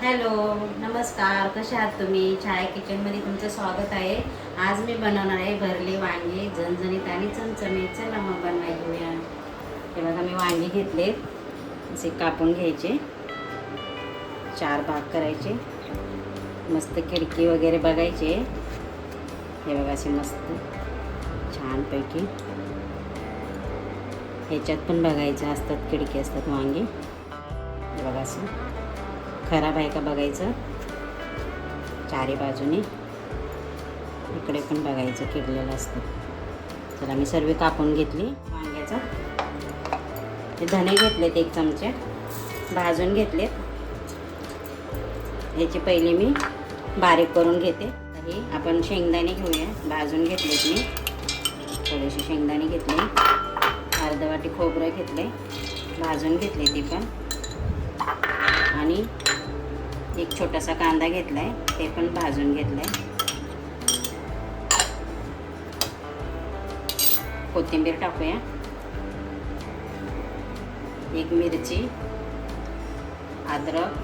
Hello, नमस्कार. कसे आहात तुम्ही? छाया किचनमध्ये तुमचं स्वागत आहे. आज मी बनवणार आहे भरले वांगे, झणझणीत आणि चमचमीत. चला मग बनवायला घेऊया. हे बघा, मी वांगे घेतले, असे कापून घ्यायचे, 4 भाग करायचे, मस्त खिडकी वगैरे बघायचे. हे बघा, असे मस्त छानपैकी ह्याच्यात पण बघायचं असतात, खिडकी असतात वांगे. हे बघा, असं खराब आहे का बघायचं, चारी बाजूने. इकडे पण बघायचं, किडलेलं असतं. चला, मी सर्व कापून घेतली वांग्याचं. ते धणे घेतलेत 1 चमचे, भाजून घेतलेत. याची पहिली मी बारीक करून घेते. हे आपण शेंगदाणे घेऊया. भाजून घेतलेत मी, थोडेसे शेंगदाणे घेतले, अर्ध वाटी खोबरं घेतले, भाजून घेतले ते पण. आणि एक छोटासा कांदा घेतलाय, ते पण भाजून घेतलाय. कोथिंबीर टाकूया, 1 मिरची, अद्रक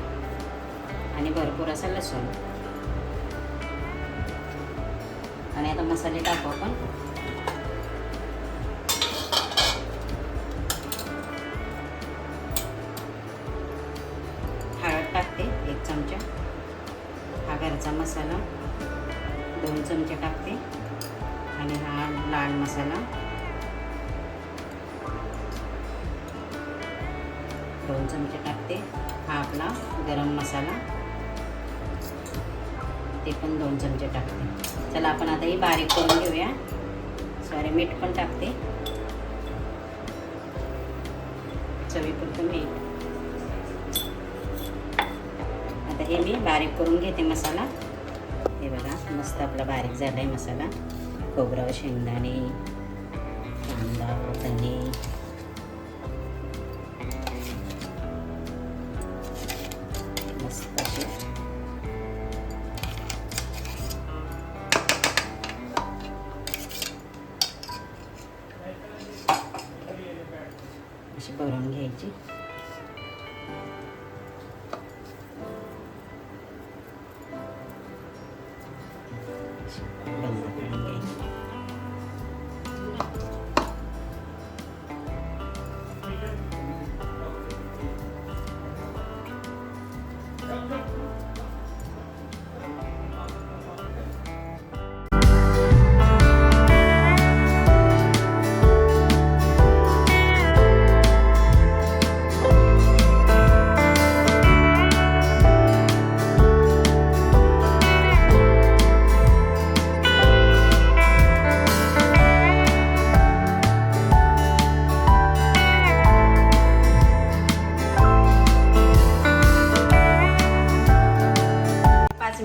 आणि भरपूर असा लसूण. आणि आता मसाले टाकू आपण. हळद टाकते 1 चमचा. हा घरचा मसाला 2 चमचे टाकते. आणि हा लाल मसाला 2 चमचे टाकते. हा आपला गरम मसाला, ते पण 2 चमचे टाकते. चला, आपण आता ही बारीक करून घेऊया. सॉरी, मीठ पण टाकते, चवीपुरतं मीठ. आता हे मी बारीक करून घेते मसाला. हे बघा, मस्त आपला बारीक झाला आहे मसाला. खोबरं, शेंगदाणे, कांदा, धणे, मस्त अशी भरून घ्यायची. बंद करून घ्यायची.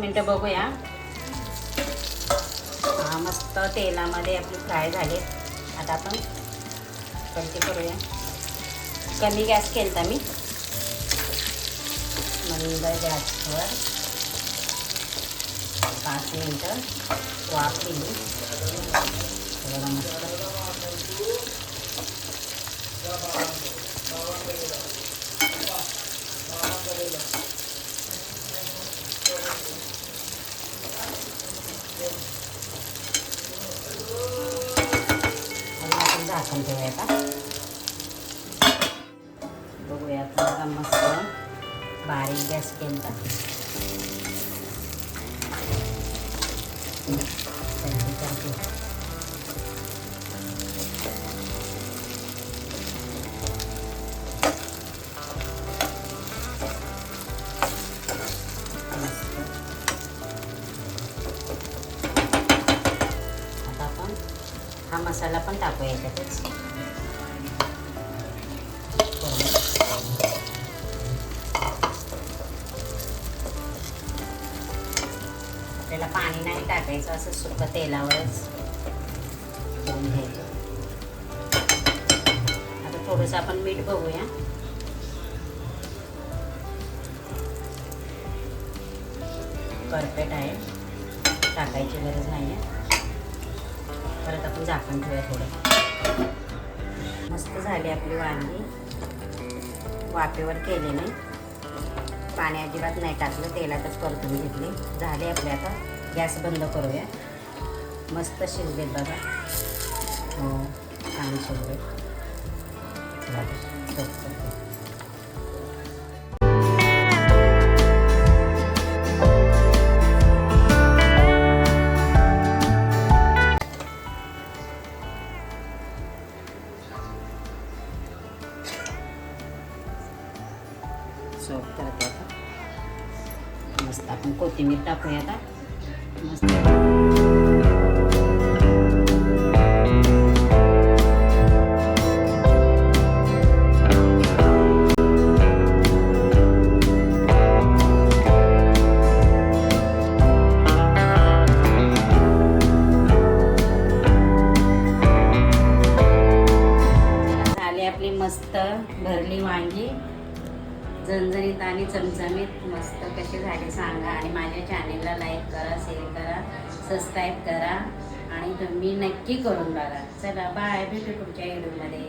मिनटं बघूया. हा, मस्त तेलामध्ये आपली फ्राय झाले. आता आपण पलटी करूया. कमी गॅस केलता मी, मंद गॅसवर 5 मिनटं वाफ दिली. बघा, मस्त झाकण ठेवूया. आता बघूया. आता मस्त बारीक गॅस केला. आता आपण हा मसाला पण टाकूया याच्यातच. आपल्याला पाणी नाही टाकायचं, असं सुकं तेलावरच करून घ्यायचं. आता थोडंसं आपण मीठ बघूया. परफेक्ट आहे, टाकायची गरज नाही आहे. परत आपण झाकण ठेवूया थोडं. मस्त झाली आपली वांगी, वाफेवर केले नाही. पाणी अजिबात नाही टाकलं, तेलातच परतून घेतले. झाले आपले. आता गॅस बंद करूया. मस्त शिजलेत बघा. हो, छान शिजले. सर्व करते आता. मस्त आपण कोथिंबीर टाकूया आता. मस्त झाली आपली मस्त भरली वांगी, झणझणीत आणि चमचमीत. मस्त कशी झाली सांगा. आणि माझ्या चॅनेलला लाईक करा, शेअर करा, सबस्क्राईब करा आणि तुम्ही नक्की करून बघा. चला बाय, भेटू पुढच्या व्हिडिओमध्ये.